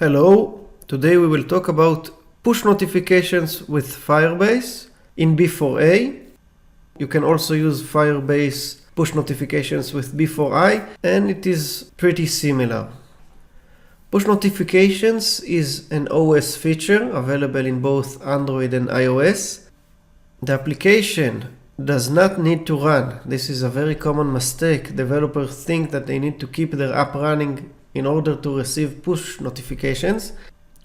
Hello, today we will talk about push notifications with Firebase in B4A. You can also use Firebase push notifications with B4I, and it is pretty similar. Push notifications is an OS feature available in both Android and iOS. The application does not need to run. This is a very common mistake. Developers think that they need to keep their app running in order to receive push notifications.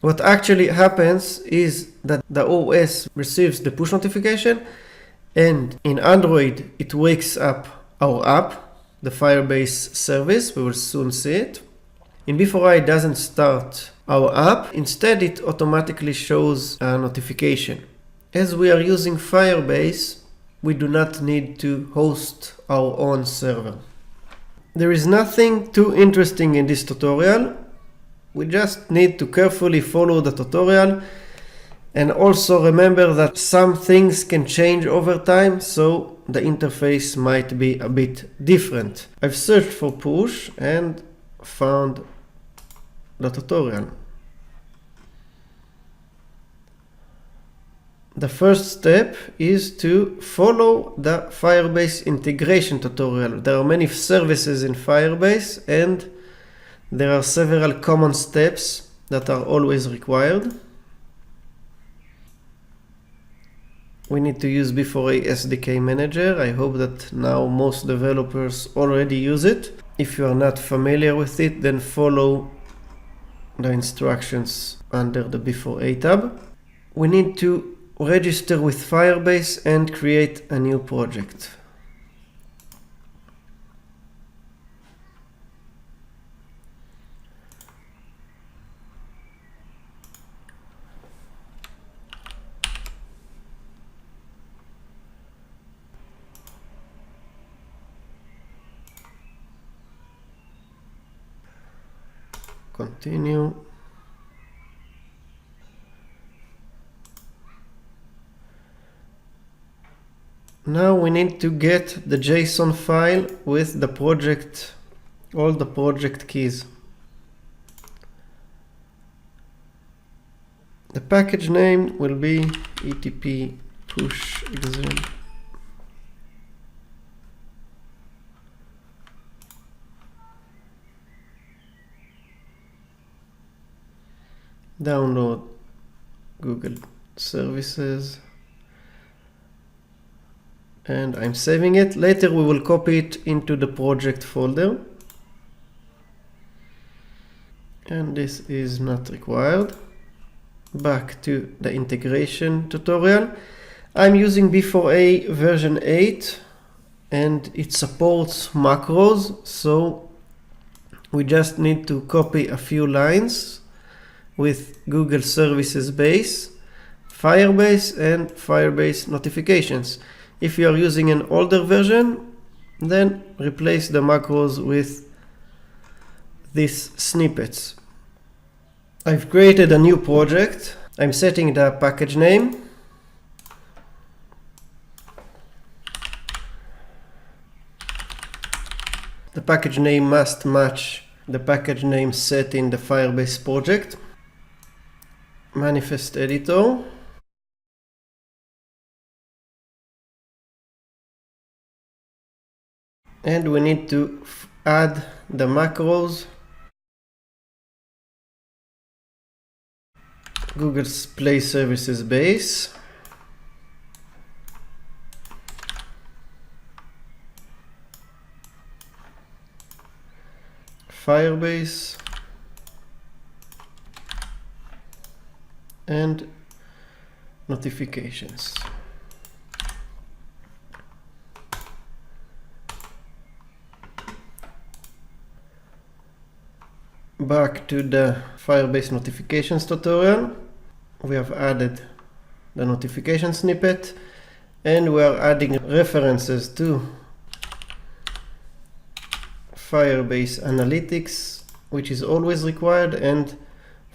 What actually happens is that the OS receives the push notification, and in Android it wakes up our app, the Firebase service. We will soon see it. In B4I it doesn't start our app. Instead it automatically shows a notification. As we are using Firebase, we do not need to host our own server. There is nothing too interesting in this tutorial. We just need to carefully follow the tutorial and also remember that some things can change over time, so the interface might be a bit different. I've searched for push and found the tutorial. The first step is to follow the Firebase integration tutorial. There are many services in Firebase and there are several common steps that are always required. We need to use B4A SDK Manager. I hope that now most developers already use it. If you are not familiar with it, then follow the instructions under the B4A tab. We need to register with Firebase and create a new project. Continue. Now we need to get the JSON file with the project, all the project keys. The package name will be etp push exam. Download Google services. And I'm saving it. Later we will copy it into the project folder. And this is not required. Back to the integration tutorial. I'm using B4A version 8 and it supports macros, so we just need to copy a few lines with Google Services Base, Firebase and Firebase notifications. If you are using an older version, then replace the macros with these snippets. I've created a new project. I'm setting the package name. The package name must match the package name set in the Firebase project. Manifest editor. And we need to add the macros. Google's Play Services Base. Firebase. And notifications. Back to the Firebase notifications tutorial. We have added the notification snippet and we are adding references to Firebase Analytics, which is always required, and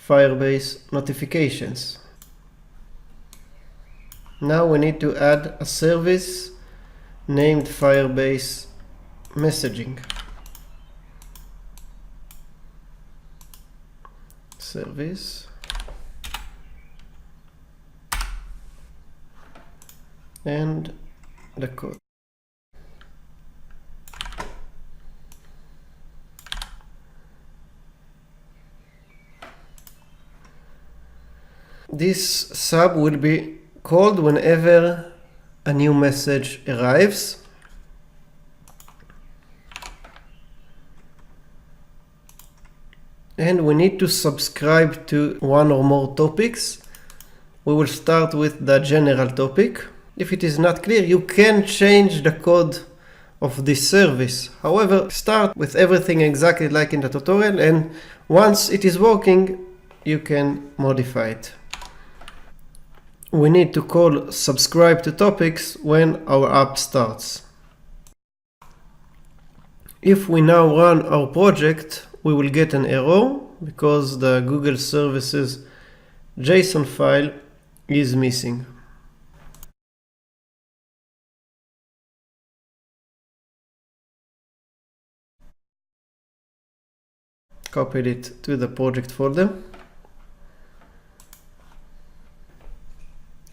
Firebase notifications. Now we need to add a service named Firebase Messaging. service, and the code. This sub will be called whenever a new message arrives. And we need to subscribe to one or more topics. We will start with the general topic. If it is not clear, you can change the code of this service. However, start with everything exactly like in the tutorial, and once it is working, you can modify it. We need to call subscribe to topics when our app starts. If we now run our project, we will get an error because the Google Services JSON file is missing. Copied it to the project folder.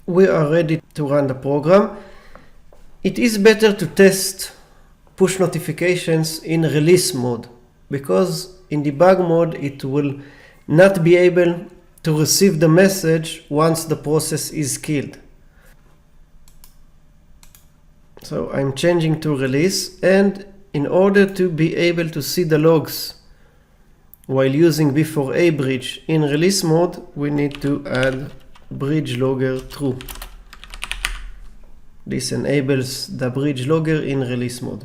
We are ready to run the program. It is better to test push notifications in release mode, because in debug mode it will not be able to receive the message once the process is killed. So I'm changing to release, and in order to be able to see the logs while using B4A bridge in release mode, we need to add bridge logger true. This enables the bridge logger in release mode.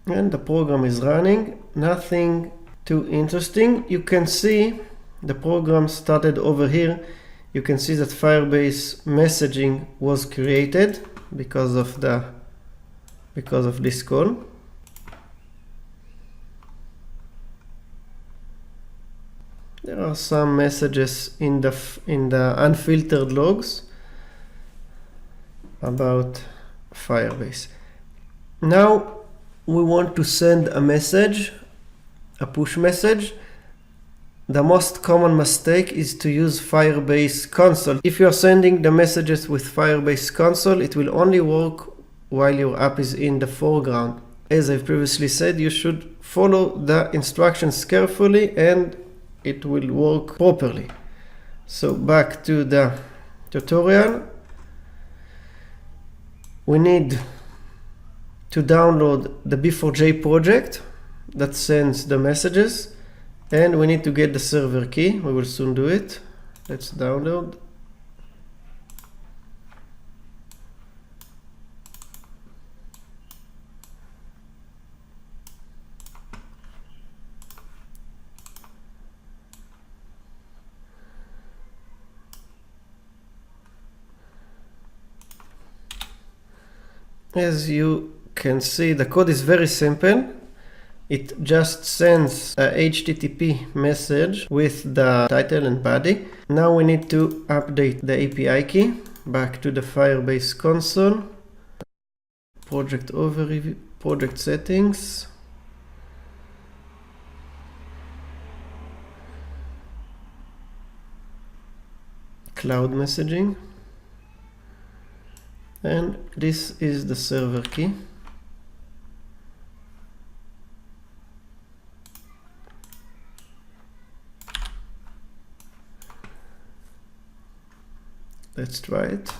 And the program is running. Nothing too interesting. You can see the program started over here. You can see that Firebase messaging was created because of this call. There are some messages in the unfiltered logs about Firebase. Now we want to send a message, a push message. The most common mistake is to use Firebase console. If you are sending the messages with Firebase console, it will only work while your app is in the foreground. As I've previously said, you should follow the instructions carefully and it will work properly. So back to the tutorial. We need to download the B4J project that sends the messages, and we need to get the server key. We will soon do it. Let's download. As you can see, the code is very simple. It just sends a HTTP message with the title and body. Now we need to update the API key. Back to the Firebase console. Project overview, project settings. Cloud messaging. And this is the server key. Let's try it.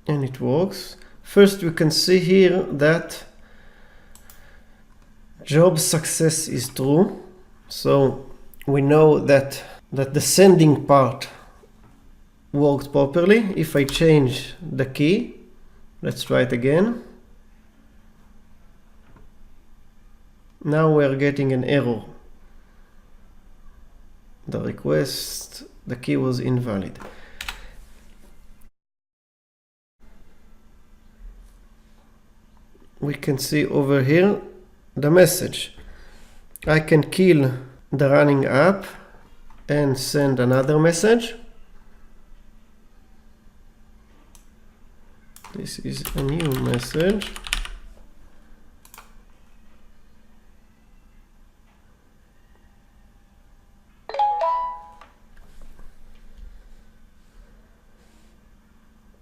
And it works. First, we can see here that job success is true. So we know that the sending part worked properly. If I change the key, let's try it again. Now we are getting an error. The request, the key was invalid. We can see over here the message. I can kill the running app and send another message. This is a new message.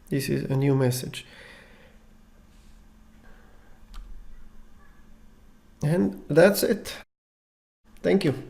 This is a new message. And that's it. Thank you.